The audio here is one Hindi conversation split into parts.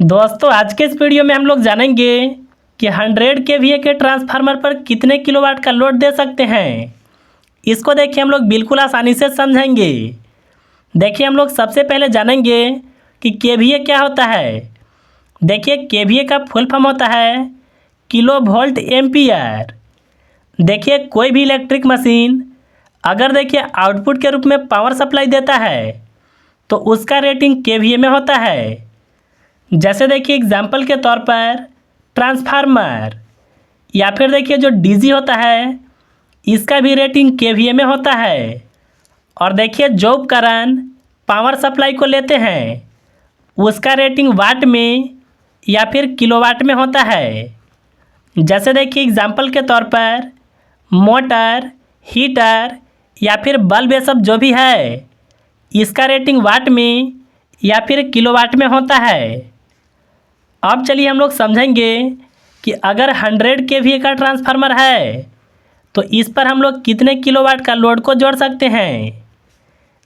दोस्तों आज के इस वीडियो में हम लोग जानेंगे कि 100 केवीए के ट्रांसफार्मर पर कितने किलोवाट का लोड दे सकते हैं। इसको देखिए हम लोग बिल्कुल आसानी से समझेंगे। देखिए हम लोग सबसे पहले जानेंगे कि केवीए क्या होता है। देखिए केवीए का फुल फॉर्म होता है किलो वोल्ट एम्पियर। देखिए कोई भी इलेक्ट्रिक मशीन अगर देखिए आउटपुट के रूप में पावर सप्लाई देता है तो उसका रेटिंग केवीए में होता है। जैसे देखिए एग्जाम्पल के तौर पर ट्रांसफार्मर या फिर देखिए जो डीजी होता है इसका भी रेटिंग केवीए में होता है। और देखिए जो उपकरण पावर सप्लाई को लेते हैं उसका रेटिंग वाट में या फिर किलोवाट में होता है। जैसे देखिए एग्जाम्पल के तौर पर मोटर, हीटर या फिर बल्ब, ये सब जो भी है इसका रेटिंग वाट में या फिर किलोवाट में होता है। अब चलिए हम लोग समझेंगे कि अगर 100 केवीए का ट्रांसफार्मर है तो इस पर हम लोग कितने किलोवाट का लोड को जोड़ सकते हैं।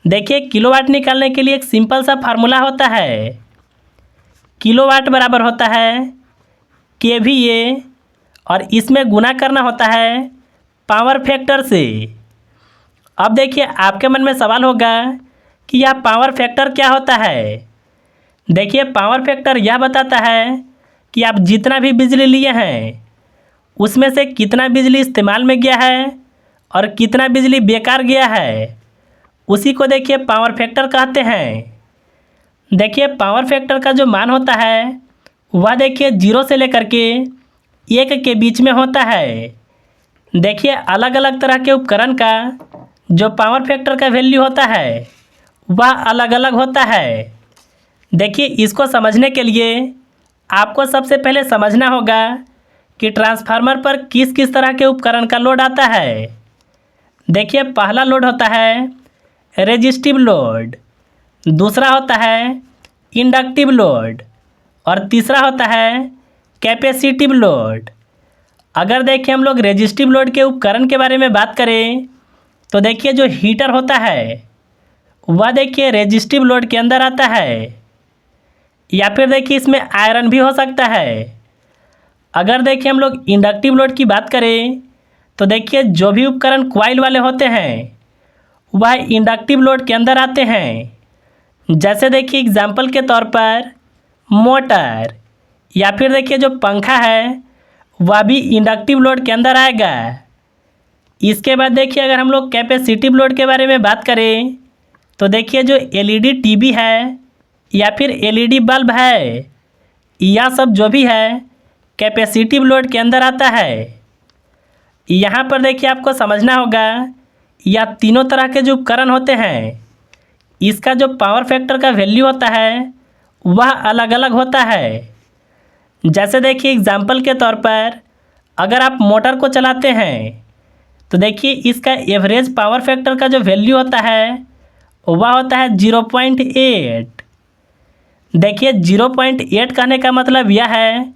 देखिए किलोवाट निकालने के लिए एक सिंपल सा फार्मूला होता है। किलोवाट बराबर होता है केवीए और इसमें गुना करना होता है पावर फैक्टर से। अब देखिए आपके मन में सवाल होगा कि यह पावर फैक्टर क्या होता है। देखिए पावर फैक्टर यह बताता है कि आप जितना भी बिजली लिए हैं उसमें से कितना बिजली इस्तेमाल में गया है और कितना बिजली बेकार गया है, उसी को देखिए पावर फैक्टर कहते हैं। देखिए पावर फैक्टर का जो मान होता है वह देखिए 0 से लेकर के 1 के बीच में होता है। देखिए अलग अलग तरह के उपकरण का जो पावर फैक्टर का वैल्यू होता है वह अलग अलग होता है। देखिए इसको समझने के लिए आपको सबसे पहले समझना होगा कि ट्रांसफार्मर पर किस किस तरह के उपकरण का लोड आता है। देखिए पहला लोड होता है रेजिस्टिव लोड, दूसरा होता है इंडक्टिव लोड और तीसरा होता है कैपेसिटिव लोड। अगर देखिए हम लोग रेजिस्टिव लोड के उपकरण के बारे में बात करें तो देखिए जो हीटर होता है वह देखिए रेजिस्टिव लोड के अंदर आता है, या फिर देखिए इसमें आयरन भी हो सकता है। अगर देखिए हम लोग इंडक्टिव लोड की बात करें तो देखिए जो भी उपकरण कॉइल वाले होते हैं वह इंडक्टिव लोड के अंदर आते हैं। जैसे देखिए एग्जाम्पल के तौर पर मोटर या फिर देखिए जो पंखा है वह भी इंडक्टिव लोड के अंदर आएगा। इसके बाद देखिए अगर हम लोग कैपेसिटिव लोड के बारे में बात करें तो देखिए जो एलईडी टीवी है या फिर एलईडी बल्ब है, यह सब जो भी है कैपेसिटिव लोड के अंदर आता है। यहाँ पर देखिए आपको समझना होगा यह तीनों तरह के जो उपकरण होते हैं इसका जो पावर फैक्टर का वैल्यू होता है वह अलग अलग होता है। जैसे देखिए एग्जाम्पल के तौर पर अगर आप मोटर को चलाते हैं तो देखिए इसका एवरेज पावर फैक्टर का जो वैल्यू होता है वह होता है 0.8। देखिए 0.8 कहने का मतलब यह है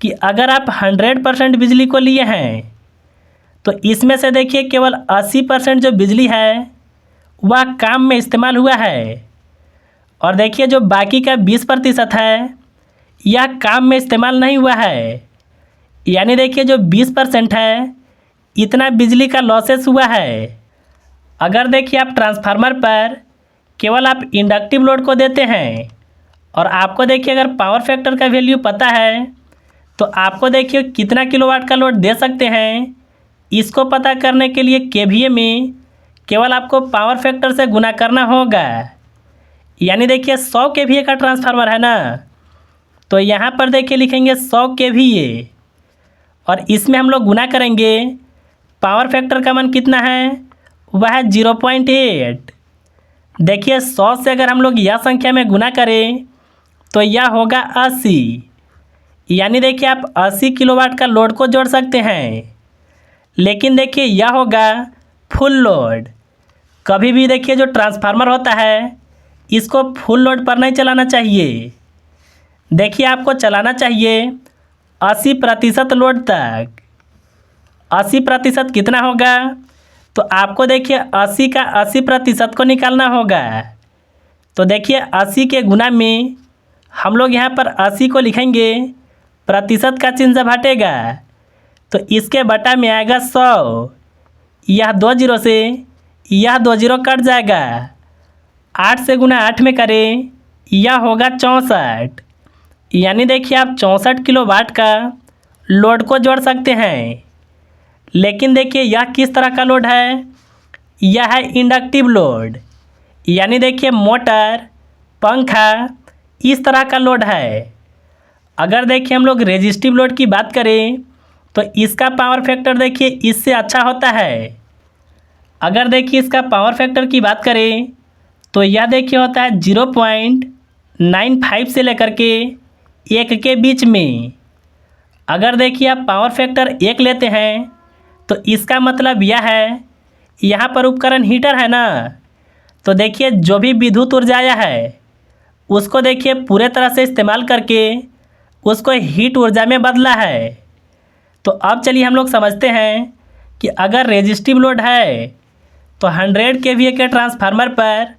कि अगर आप 100% बिजली को लिए हैं तो इसमें से देखिए केवल 80% जो बिजली है वह काम में इस्तेमाल हुआ है और देखिए जो बाकी का 20% है यह काम में इस्तेमाल नहीं हुआ है। यानी देखिए जो 20% है इतना बिजली का लॉसेस हुआ है। अगर देखिए आप ट्रांसफार्मर पर केवल आप इंडक्टिव लोड को देते हैं और आपको देखिए अगर पावर फैक्टर का वैल्यू पता है तो आपको देखिए कितना किलोवाट का लोड दे सकते हैं, इसको पता करने के लिए केवीए में केवल आपको पावर फैक्टर से गुना करना होगा। यानी देखिए 100 केवीए का ट्रांसफार्मर है ना, तो यहाँ पर देखिए लिखेंगे 100 केवीए और इसमें हम लोग गुना करेंगे। पावर फैक्टर का मान कितना है, वह है 0.8। देखिए 100 से अगर हम लोग यह संख्या में गुना करें तो यह होगा 80। यानी देखिए आप 80 किलोवाट का लोड को जोड़ सकते हैं। लेकिन देखिए यह होगा फुल लोड। कभी भी देखिए जो ट्रांसफार्मर होता है इसको फुल लोड पर नहीं चलाना चाहिए। देखिए आपको चलाना चाहिए 80% लोड तक। 80% कितना होगा, तो आपको देखिए 80 का 80% को निकालना होगा। तो देखिए 80 के गुना में हम लोग यहाँ पर 80 को लिखेंगे, प्रतिशत का चिन्ह जब हटेगा तो इसके बटा में आएगा 100। यह 2 जीरो से यह 2 जीरो कट जाएगा। 8 से गुना 8 में करें, यह होगा 64। यानी देखिए आप 64 किलोवाट का लोड को जोड़ सकते हैं। लेकिन देखिए यह किस तरह का लोड है, यह है इंडक्टिव लोड। यानी देखिए मोटर, पंखा इस तरह का लोड है। अगर देखिए हम लोग रेजिस्टिव लोड की बात करें तो इसका पावर फैक्टर देखिए इससे अच्छा होता है। अगर देखिए इसका पावर फैक्टर की बात करें तो यह देखिए होता है 0.95 से लेकर के 1 के बीच में। अगर देखिए आप पावर फैक्टर 1 लेते हैं तो इसका मतलब यह है, यहाँ पर उपकरण हीटर है ना, तो देखिए जो भी विद्युत ऊर्जा आया है उसको देखिए पूरे तरह से इस्तेमाल करके उसको हीट ऊर्जा में बदला है। तो अब चलिए हम लोग समझते हैं कि अगर रेजिस्टिव लोड है तो 100 kVA के ट्रांसफार्मर पर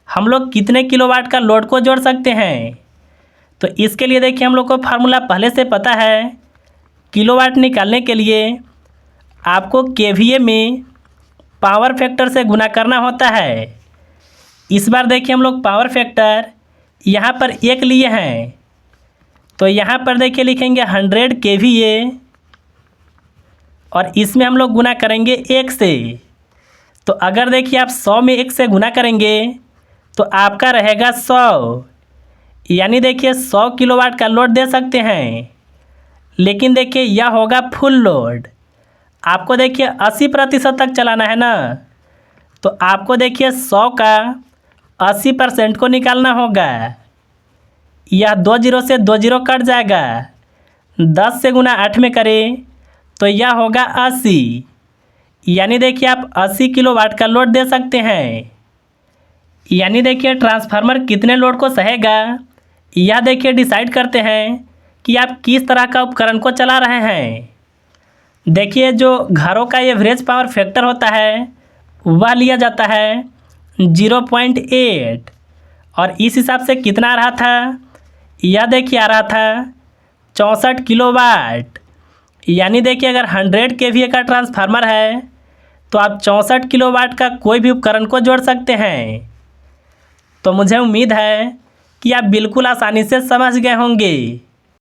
हम लोग कितने किलोवाट का लोड को जोड़ सकते हैं। तो इसके लिए देखिए हम लोग को फार्मूला पहले से पता है। किलोवाट निकालने के लिए आपको केवीए में पावर फैक्टर से गुना करना होता है। इस बार देखिए हम लोग पावर फैक्टर यहाँ पर 1 लिए हैं, तो यहाँ पर देखिए लिखेंगे 100 kVA और इसमें हम लोग गुना करेंगे 1 से। तो अगर देखिए आप 100 में 1 से गुना करेंगे तो आपका रहेगा 100। यानी देखिए 100 किलोवाट का लोड दे सकते हैं। लेकिन देखिए यह होगा फुल लोड। आपको देखिए 80% तक चलाना है ना, तो आपको देखिए 100 का 80% को निकालना होगा। यह 2 जीरो से 2 जीरो कट जाएगा। 10 से गुना 8 में करें तो यह होगा 80। यानी देखिए आप 80 किलोवाट का लोड दे सकते हैं। यानी देखिए ट्रांसफार्मर कितने लोड को सहेगा, यह देखिए डिसाइड करते हैं कि आप किस तरह का उपकरण को चला रहे हैं। देखिए जो घरों का एवरेज पावर फैक्टर होता है वह लिया जाता है 0.8 और इस हिसाब से कितना आ रहा था, यह देखिए आ रहा था 64 किलोवाट। यानी देखिए अगर 100 kVA का ट्रांसफार्मर है तो आप 64 किलोवाट का कोई भी उपकरण को जोड़ सकते हैं। तो मुझे उम्मीद है कि आप बिल्कुल आसानी से समझ गए होंगे।